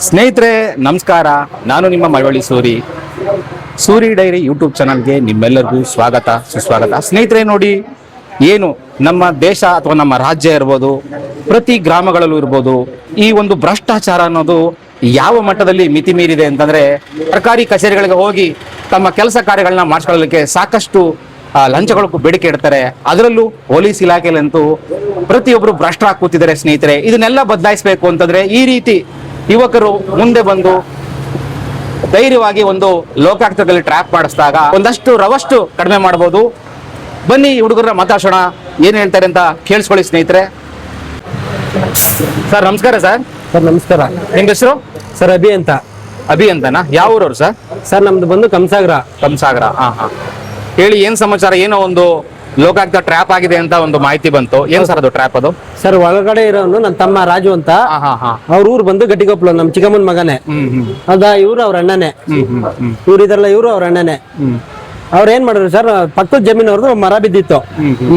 ಸ್ನೇಹಿತರೆ ನಮಸ್ಕಾರ. ನಾನು ನಿಮ್ಮ ಮಳವಳ್ಳಿ ಸೂರಿ ಡೈರಿ ಯೂಟ್ಯೂಬ್ ಚಾನಲ್ಗೆ ನಿಮ್ಮೆಲ್ಲರಿಗೂ ಸ್ವಾಗತ ಸುಸ್ವಾಗತ. ಸ್ನೇಹಿತರೆ ನೋಡಿ, ಏನು ನಮ್ಮ ದೇಶ ಅಥವಾ ನಮ್ಮ ರಾಜ್ಯ ಇರ್ಬೋದು, ಪ್ರತಿ ಗ್ರಾಮಗಳಲ್ಲೂ ಇರ್ಬೋದು, ಈ ಒಂದು ಭ್ರಷ್ಟಾಚಾರ ಅನ್ನೋದು ಯಾವ ಮಟ್ಟದಲ್ಲಿ ಮಿತಿ ಮೀರಿದೆ ಅಂತಂದ್ರೆ, ಸರ್ಕಾರಿ ಕಚೇರಿಗಳಿಗೆ ಹೋಗಿ ತಮ್ಮ ಕೆಲಸ ಕಾರ್ಯಗಳನ್ನ ಮಾಡಿಸ್ಕೊಳ್ಳಲಿಕ್ಕೆ ಸಾಕಷ್ಟು ಲಂಚಗಳು ಬೇಡಿಕೆ ಇಡ್ತಾರೆ. ಅದರಲ್ಲೂ ಪೊಲೀಸ್ ಇಲಾಖೆಯಲ್ಲಂತೂ ಪ್ರತಿಯೊಬ್ಬರು ಭ್ರಷ್ಟರಾಗಿ ಕೂತಿದ್ದಾರೆ. ಸ್ನೇಹಿತರೆ, ಇದನ್ನೆಲ್ಲ ಬದಲಾಯಿಸಬೇಕು ಅಂತಂದ್ರೆ ಈ ರೀತಿ ಯುವಕರು ಮುಂದೆ ಬಂದು ಧೈರ್ಯವಾಗಿ ಒಂದು ಲೋಕಾಯುಕ್ತದಲ್ಲಿ ಟ್ರ್ಯಾಪ್ ಮಾಡಿಸಿದಾಗ ಒಂದಷ್ಟು ರವಷ್ಟು ಕಡಿಮೆ ಮಾಡಬಹುದು. ಬನ್ನಿ ಹುಡುಗರ ಮಾತಾಡ್ಸೋಣ, ಏನ್ ಹೇಳ್ತಾರೆ ಅಂತ ಕೇಳಿಸ್ಕೊಳ್ಳಿ ಸ್ನೇಹಿತರೆ. ಸರ್ ನಮಸ್ಕಾರ. ಸರ್ ನಮಸ್ಕಾರ. ನಿಮ್ ಹೆಸರು? ಸರ್ ಅಭಿ ಅಂತ. ಅಭಿ ಅಂತನಾ? ಯಾವ ಊರವ್ರು ಸರ್? ಸರ್ ನಮ್ದು ಬಂದು ಕಂಸಾಗರ. ಹಾ. ಹೇಳಿ, ಏನ್ ಸಮಾಚಾರ? ಏನೋ ಒಂದು ಲೋಕಾಯುಕ್ತ ಟ್ರ್ಯಾಪ್ ಆಗಿದೆ ಅಂತ ಒಂದು ಮಾಹಿತಿ ಬಂತು. ಏನ್ ಸರ್ ಅದು ಟ್ರ್ಯಾಪ್? ಅದು ಸರ್ ಒಳಗಡೆ ಇರೋನು ನನ್ನ ತಮ್ಮ ರಾಜು ಅಂತ. ಅವ್ರ ಊರು ಬಂದು ಗಟ್ಟಿಗೊಪ್ಪಲು, ನಮ್ ಚಿಕ್ಕಮ್ಮನ ಮಗನೇ. ಇವ್ರು ಅವ್ರ ಅಣ್ಣನೇ. ಇವ್ರು ಇದ್ರಲ್ಲ, ಇವ್ರು ಅವ್ರ ಅಣ್ಣನೇ. ಅವ್ರ ಏನ್ ಮಾಡಿದ್ರು ಸರ್, ಪಕ್ಕದ ಜಮೀನವ್ರದ್ದು ಮರ ಬಿದ್ದಿತ್ತು.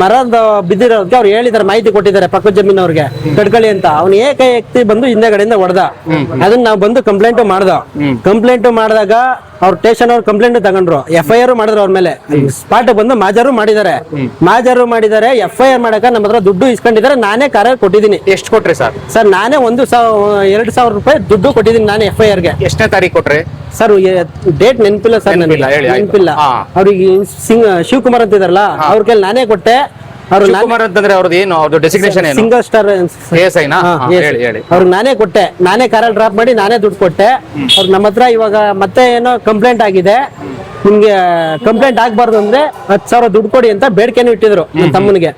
ಮರದ ಬಿದ್ದಿರೋದಕ್ಕೆ ಅವ್ರು ಹೇಳಿದಾರೆ, ಮಾಹಿತಿ ಕೊಟ್ಟಿದ್ದಾರೆ ಪಕ್ಕದ ಜಮೀನವ್ರಿಗೆ ಕಡ್ಕಳಿ ಅಂತ. ಅವ್ನು ಏಕೈಕ್ತಿ ಬಂದು ಹಿಂದೆಗಡೆಯಿಂದ ಹೊಡೆದ. ಅದನ್ನ ನಾವು ಬಂದು ಕಂಪ್ಲೇಂಟ್ ಮಾಡಿದಾಗ ಅವ್ರ ಸ್ಟೇಷನ್ ಅವ್ರು ಕಂಪ್ಲೇಂಟ್ ತಗೊಂಡ್ರು, FIR ಮಾಡಿದ್ರು ಅವ್ರ ಮೇಲೆ. ಸ್ಪಾಟ್ ಬಂದು ಮಾಜರು ಮಾಡಿದ್ದಾರೆ. FIR ಮಾಡಕ ನಮ್ಮ ಹತ್ರ ದುಡ್ಡು ಇಸ್ಕೊಂಡಿದ್ದಾರೆ. ನಾನೇ ಕಾರ ಕೊಟ್ಟಿದ್ದೀನಿ. ಎಷ್ಟು ಕೊಟ್ರಿ ಸರ್? ಸರ್ ನಾನೇ 2,000 ರೂಪಾಯಿ ದುಡ್ಡು ಕೊಟ್ಟಿದ್ದೀನಿ ನಾನು FIR ಗೆ. ಎಷ್ಟನೇ ತಾರೀಕು ಕೊಟ್ರಿ ಸರ್? ಡೇಟ್ ನೆನಪಿಲ್ಲ ಸರ್, ನೆನಪಿಲ್ಲ. ಅವ್ರಿಗೆ ಶಿವಕುಮಾರ್ ಅಂತ ಇದಾರಲ್ಲ, ಅವ್ರ ಕೈಲಿ ನಾನೇ ಕೊಟ್ಟೆ. ಅಂತಂದ್ರೆ ಅವ್ರದ್ದು ಏನು, ಅವ್ರದ್ದು ಡೆಸಿಗ್ನೇಷನ್ ಏನು? ಸಿಂಗಲ್ ಸ್ಟಾರ್ ಅವ್ರಿಗೆ ನಾನೇ ಕೊಟ್ಟೆ. ನಾನೇ ಕಾರಲ್ಲಿ ಡ್ರಾಪ್ ಮಾಡಿ ನಾನೇ ದುಡ್ಡು ಕೊಟ್ಟೆ. ಅವ್ರು ನಮ್ಮ ಹತ್ರ ಇವಾಗ ಮತ್ತೆ ಏನೋ ಕಂಪ್ಲೇಂಟ್ ಆಗಿದೆ, ನಿಮ್ಗೆ ಕಂಪ್ಲೇಂಟ್ ಆಗ್ಬಾರ್ದು ಅಂದ್ರೆ 10,000 ದುಡ್ಡು ಕೊಡಿ ಅಂತ ಬೇಡಿಕೆನೂ ಇಟ್ಟಿದ್ರು ನನ್ನ ತಮ್ಮನಿಗೆ.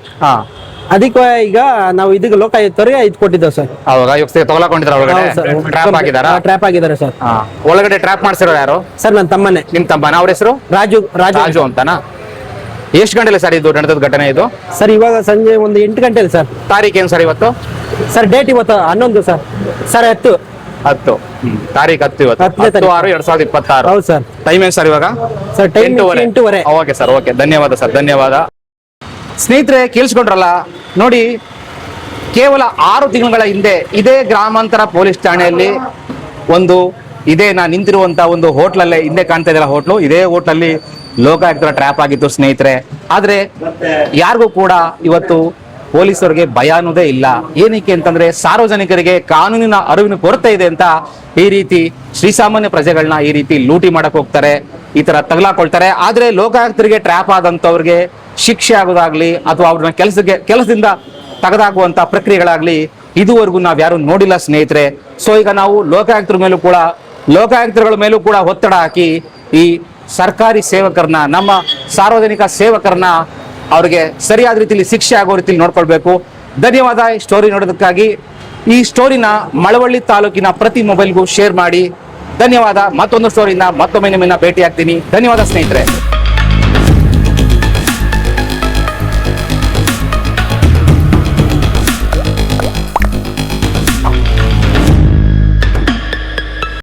ಅದಕ್ಕೆ ಈಗ ನಾವು ಇದಕ್ಕೆ ಲೋಕಾಯುಕ್ತರಿಗೆ ಇದು ಕೊಟ್ಟಿದ್ದೇವೆ ಸರ್. ಟ್ರ್ಯಾಪ್ ಆಗಿದ್ದಾರೆ ಸರ್. ಒಳಗಡೆ ಟ್ರ್ಯಾಪ್ ಮಾಡಿಸಿರೋ ಯಾರು ಸರ್? ನನ್ನ ತಮ್ಮನೇ. ನಿಮ್ ತಮ್ಮನ? ಅವ್ರ ಹೆಸರು ರಾಜು ಅಂತನಾ? ಎಷ್ಟು ಗಂಟೆಲಿ ಸರ್ ಇದು ನಡೆದ ಘಟನೆ? ಇದು ಸರ್ ಇವಾಗ ಸಂಜೆ ಒಂದು 8 ಗಂಟೆಲಿ ಸರ್. ತಾರೀಕು ಏನು ಸರ್ ಇವತ್ತು? ಸರ್ ಡೇಟ್ ಇವತ್ತು 11 ಸರ್. ಸರ್ 10 ತಾರೀಕು 10 ಇವತ್ತು 10/6/2026. ಹೌದು ಸರ್. ಟೈಮ್ ಏನು ಸರ್ ಇವಾಗ? Sir time 8:30. Okay sir, okay, ಧನ್ಯವಾದ ಸರ್, ಧನ್ಯವಾದ. ಸ್ನೇಹಿತರೆ ಕೇಳಿಸ್ಕೊಂಡ್ರಲ್ಲ ನೋಡಿ, ಕೇವಲ 6 ತಿಂಗಳ ಹಿಂದೆ ಇದೇ ಗ್ರಾಮಾಂತರ ಪೊಲೀಸ್ ಠಾಣೆಯಲ್ಲಿ ನಾನು ನಿಂತಿರುವಂತ ಒಂದು ಹೋಟ್ಲಲ್ಲೇ ಹಿಂದೆ ಕಾಣ್ತಾ ಇದೆಯಲ್ಲ ಹೋಟ್ಲು, ಇದೇ ಹೋಟ್ಲಲ್ಲಿ ಲೋಕಾಯುಕ್ತರ ಟ್ರ್ಯಾಪ್ ಆಗಿತ್ತು ಸ್ನೇಹಿತರೆ. ಆದ್ರೆ ಯಾರಿಗೂ ಕೂಡ ಇವತ್ತು ಪೊಲೀಸರಿಗೆ ಭಯ ಅನ್ನೋದೇ ಇಲ್ಲ. ಏನಕ್ಕೆ ಅಂತಂದ್ರೆ ಸಾರ್ವಜನಿಕರಿಗೆ ಕಾನೂನಿನ ಅರಿವಿನ ಕೊರತೆ ಇದೆ ಅಂತ ಈ ರೀತಿ ಶ್ರೀಸಾಮಾನ್ಯ ಪ್ರಜೆಗಳನ್ನ ಈ ರೀತಿ ಲೂಟಿ ಮಾಡಕ್ ಹೋಗ್ತಾರೆ, ಈ ತರ ತಗಲಾಕೊಳ್ತಾರೆ. ಆದ್ರೆ ಲೋಕಾಯುಕ್ತರಿಗೆ ಟ್ರ್ಯಾಪ್ ಆದಂತವ್ರಿಗೆ ಶಿಕ್ಷೆ ಆಗೋದಾಗ್ಲಿ ಅಥವಾ ಅವ್ರನ್ನ ಕೆಲಸದಿಂದ ತೆಗೆದಾಕುವಂತ ಪ್ರಕ್ರಿಯೆಗಳಾಗ್ಲಿ ಇದುವರೆಗೂ ನಾವ್ ಯಾರು ನೋಡಿಲ್ಲ ಸ್ನೇಹಿತರೆ. ಸೊ ಈಗ ನಾವು ಲೋಕಾಯುಕ್ತರುಗಳ ಮೇಲೂ ಕೂಡ ಒತ್ತಡ ಹಾಕಿ ಈ ಸರ್ಕಾರಿ ಸೇವಕರನ್ನ, ನಮ್ಮ ಸಾರ್ವಜನಿಕ ಸೇವಕರನ್ನ ಅವ್ರಿಗೆ ಸರಿಯಾದ ರೀತಿಯಲ್ಲಿ ಶಿಕ್ಷೆ ಆಗೋ ರೀತಿಯಲ್ಲಿ ನೋಡ್ಕೊಳ್ಬೇಕು. ಧನ್ಯವಾದ ಈ ಸ್ಟೋರಿ ನೋಡೋದಕ್ಕಾಗಿ. ಈ ಸ್ಟೋರಿನ ಮಳವಳ್ಳಿ ತಾಲೂಕಿನ ಪ್ರತಿ ಮೊಬೈಲ್ಗೂ ಶೇರ್ ಮಾಡಿ. ಧನ್ಯವಾದ. ಮತ್ತೊಂದು ಸ್ಟೋರಿಯಿಂದ ಮತ್ತೊಮ್ಮೆ ನಿಮ್ಮನ್ನ ಭೇಟಿ ಆಗ್ತೀನಿ. ಧನ್ಯವಾದ ಸ್ನೇಹಿತರೆ.